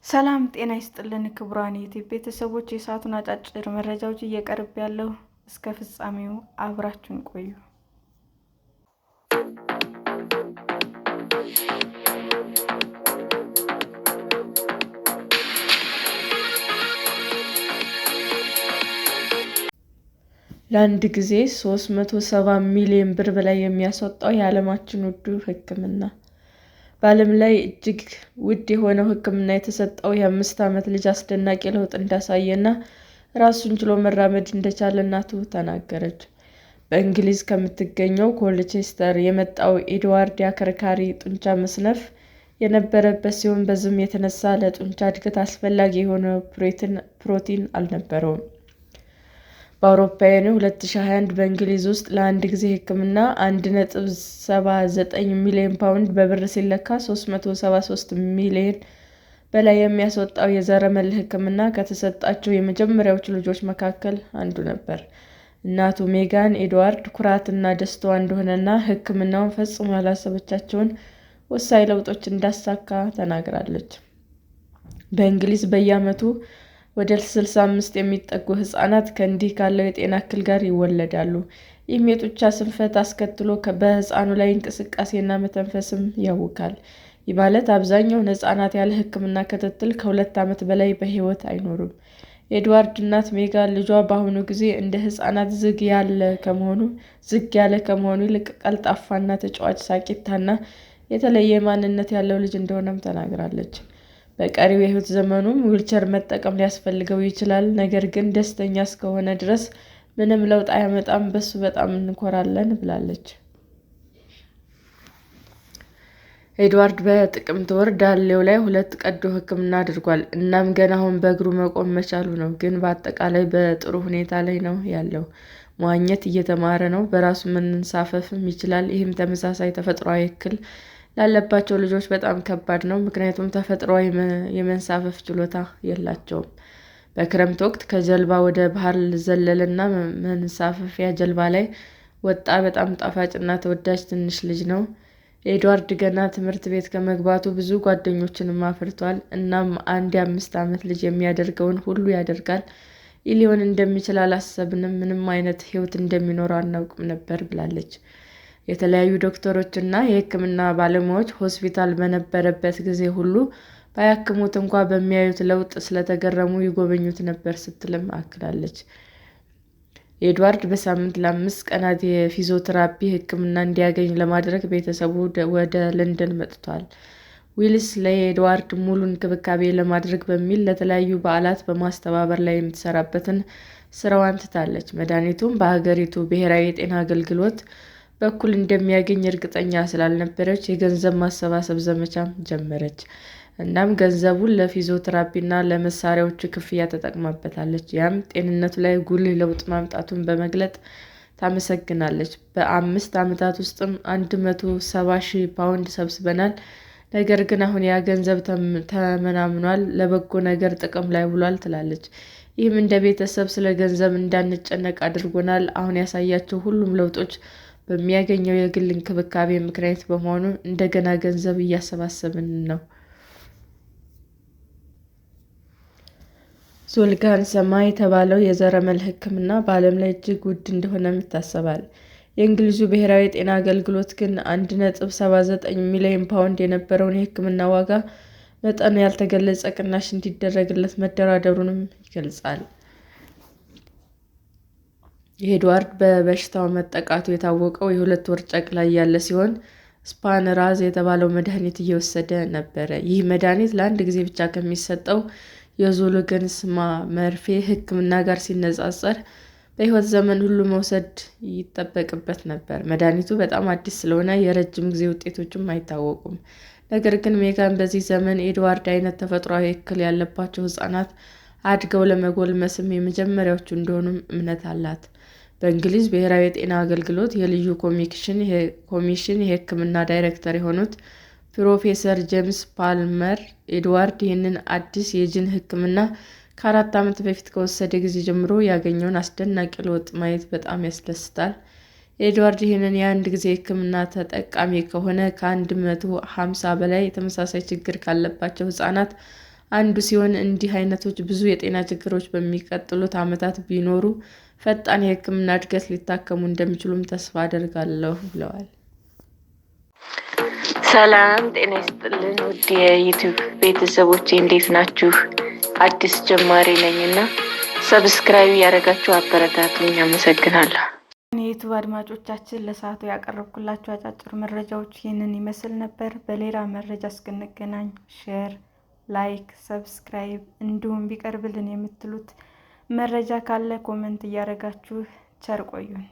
ሰላም ጤና ይስጥልን ክቡራን የዩቲዩብ ቤተሰቦች፣ የሰዓቱን አጫጭር መረጃዎች እየቀርብ ያለው እስከ ፍጻሜው አብራችሁን ቆዩ። ለአንድ ጊዜ 370 ሚሊዮን ብር በላይ የሚያስወጣው የዓለማችን ውዱ ሕክምና። በዓለም ላይ እጅግ ውድ የሆነው ሕክምና የተሰጠው የ5 ዓመት ልጅ አስደናቂ ለውጥ እንዳሳየና ራሱን ችሎ መራመድ እንደቻለ እናቱ ተናገረች። በእንግሊዝ ከምትገኘው ኮልቼስተር የመጣው ኤድዋርድ የአከርካሪ ጡንቻ መስነፍ የነበረበት ሲሆን በዚህም የተነሳ ለጡንቻ እድገት አስፈላጊ የሆነ ፕሮቲን አልነበረውም። በአውሮፓውያኑ 2021 በእንግሊዝ ውስጥ ለአንድ ጊዜ ሕክምና 1.79 ሚሊዮን ፓውንድ በብር ሲለካ 373 ሚሊዮን በላይ የሚያስወጣው የዘረመል ሕክምና ከተሰጣቸው የመጀመሪያዎቹ ልጆች መካከል አንዱ ነበር። እናቱ ሜጋን ኤድዋርድ ኩራትና ደስታዋ እንደሆነና ሕክምናውን ፈጽሞ ያላሰበቻቸውን ወሳኝ ለውጦች እንዳሳካ ተናግራለች። በእንግሊዝ በየዓመቱ ወደ 65 የሚጠጉ ሕፃናት ከእንዲህ ካለው የጤና እክል ጋር ይወለዳሉ። ይህም የጡንቻ ስንፈት አስከትሎ በሕፃኑ ላይ እንቅስቃሴና መተንፈስን ያውካል። ይህ ማለት አብዛኛውን ሕፃናት ያለ ሕክምና ክትትል ከ2 ዓመት በላይ በሕይወት አይኖሩም። የኤድዋርድ እናት ሜጋን ልጇ በአሁኑ ጊዜ እንደ ሕፃናት ዝግ ያለ ከመሆኑ ይልቅ ቀልጣፋና ተጫዋች፣ ሳቂታና የተለየ ማንነት ያለው ልጅ እንደሆነም ተናግራለች። በቀሪው የሕይወት ዘመኑም ዊልቸር መጠቀም ሊያስፈልገው ይችላል፣ ነገር ግን ደስተኛ እስከሆነ ድረስ ምንም ለውጥ አያመጣም፣ በሱ በጣም እንኮራለን ብላለች። ኤድዋርድ በጥቅምት ወር ዳሌው ላይ 2 ቀዶ ሕክምና አድርጓል። እናም ገና አሁን በእግሩ መቆም መቻሉ ነው፣ ግን በአጠቃላይ በጥሩ ሁኔታ ላይ ነው ያለው። መዋኘት እየተማረ ነው፣ በራሱ መንሳፈፍም ይችላል። ይህም ተመሳሳይ ተፈጥሯዊ እክል ላለባቸው ልጆች በጣም ከባድ ነው፣ ምክንያቱም ተፈጥሯዊ የመንሳፈፍ ችሎታ የላቸውም። በክረምት ወቅት ከጀልባ ወደ ባህር ዘለለና መንሳፈፊያ ጀልባ ላይ ወጣ። በጣም ጣፋጭና ተወዳጅ ትንሽ ልጅ ነው። ኤድዋርድ ገና ትምህርት ቤት ከመግባቱ ብዙ ጓደኞችንም አፍርቷል። እናም አንድ የ5 ዓመት ልጅ የሚያደርገውን ሁሉ ያደርጋል። ይህ ሊሆን እንደሚችል አላሰብንም፣ ምንም አይነት ሕይወት እንደሚኖረው አናውቅም ነበር ብላለች። የተለያዩ ዶክተሮች እና የሕክምና ባለሙያዎች ሆስፒታል በነበረበት ጊዜ ሁሉ ባያክሙት እንኳ በሚያዩት ለውጥ ስለተገረሙ ይጎበኙት ነበር ስትልም አክላለች። ኤድዋርድ በሳምንት ለ5 ቀናት የፊዚዮቴራፒ ሕክምና እንዲያገኝ ለማድረግ ቤተሰቡ ወደ ለንደን መጥቷል። ዊልስ ለኤድዋርድ ሙሉ እንክብካቤ ለማድረግ በሚል ለተለያዩ በዓላት በማስተባበር ላይ የምትሰራበትን ስራዋን ትታለች። መድኃኒቱም በሀገሪቱ ብሔራዊ የጤና አገልግሎት በኩል እንደሚያገኝ እርግጠኛ ስላልነበረች የገንዘብ ማሰባሰብ ዘመቻም ጀመረች። እናም ገንዘቡን ለፊዚዮቴራፒና ለመሳሪያዎቹ ክፍያ ተጠቅማበታለች። ያም ጤንነቱ ላይ ጉልህ ለውጥ ማምጣቱን በመግለጥ ታመሰግናለች። በ5 ዓመታት ውስጥም 170,000 ፓውንድ ሰብስበናል፣ ነገር ግን አሁን ያ ገንዘብ ተመናምኗል፣ ለበጎ ነገር ጥቅም ላይ ውሏል ትላለች። ይህም እንደ ቤተሰብ ስለ ገንዘብ እንዳንጨነቅ አድርጎናል። አሁን ያሳያቸው ሁሉም ለውጦች በሚያገኘው የግል እንክብካቤ ምክንያት በመሆኑ እንደገና ገንዘብ እያሰባሰብን ነው። ዞልጋንሰማ የተባለው የዘረመል ሕክምና በዓለም ላይ እጅግ ውድ እንደሆነም ይታሰባል። የእንግሊዙ ብሔራዊ የጤና አገልግሎት ግን 1.79 ሚሊዮን ፓውንድ የነበረውን የሕክምና ዋጋ መጠኑ ያልተገለጸ ቅናሽ እንዲደረግለት መደራደሩንም ይገልጻል። ኤድዋርድ በበሽታው መጠቃቱ የታወቀው የ2 ወር ጨቅላ እያለ ሲሆን ስፓንራዝ የተባለው መድኃኒት እየወሰደ ነበረ። ይህ መድኃኒት ለአንድ ጊዜ ብቻ ከሚሰጠው የዞልጋንሰማ መርፌ ሕክምና ጋር ሲነጻጸር በሕይወት ዘመን ሁሉ መውሰድ ይጠበቅበት ነበር። መድኃኒቱ በጣም አዲስ ስለሆነ የረጅም ጊዜ ውጤቶችም አይታወቁም። ነገር ግን ሜጋን በዚህ ዘመን ኤድዋርድ አይነት ተፈጥሯዊ እክል ያለባቸው ሕፃናት አድገው ለመጎልመስም የመጀመሪያዎቹ እንደሆኑም እምነት አላት። በእንግሊዝ ብሔራዊ የጤና አገልግሎት የልዩ ኮሚሽን የሕክምና ዳይሬክተር የሆኑት ፕሮፌሰር ጄምስ ፓልመር ኤድዋርድ ይህንን አዲስ የጂን ሕክምና ከ4 ዓመት በፊት ከወሰደ ጊዜ ጀምሮ ያገኘውን አስደናቂ ለውጥ ማየት በጣም ያስደስታል። ኤድዋርድ ይህንን የአንድ ጊዜ ሕክምና ተጠቃሚ ከሆነ ከ150 በላይ ተመሳሳይ ችግር ካለባቸው ሕፃናት አንዱ ሲሆን እንዲህ አይነቶች ብዙ የጤና ችግሮች በሚቀጥሉት ዓመታት ቢኖሩ ፈጣን የሕክምና እድገት ሊታከሙ እንደሚችሉም ተስፋ አደርጋለሁ ብለዋል። ሰላም ጤና ይስጥልን ውድ የዩቲዩብ ቤተሰቦቼ እንዴት ናችሁ? አዲስ ጀማሪ ነኝና ሰብስክራይብ ያደረጋችሁ አበረታቱኝ። አመሰግናለሁ። የዩቲዩብ አድማጮቻችን ለሰዓቱ ያቀረብኩላችሁ አጫጭር መረጃዎች ይህንን ይመስል ነበር። በሌላ መረጃ እስክንገናኝ ሼር፣ ላይክ፣ ሰብስክራይብ እንዲሁም ቢቀርብልን የምትሉት መረጃ ካለ ኮመንት እያደረጋችሁ ቸር ቆዩን።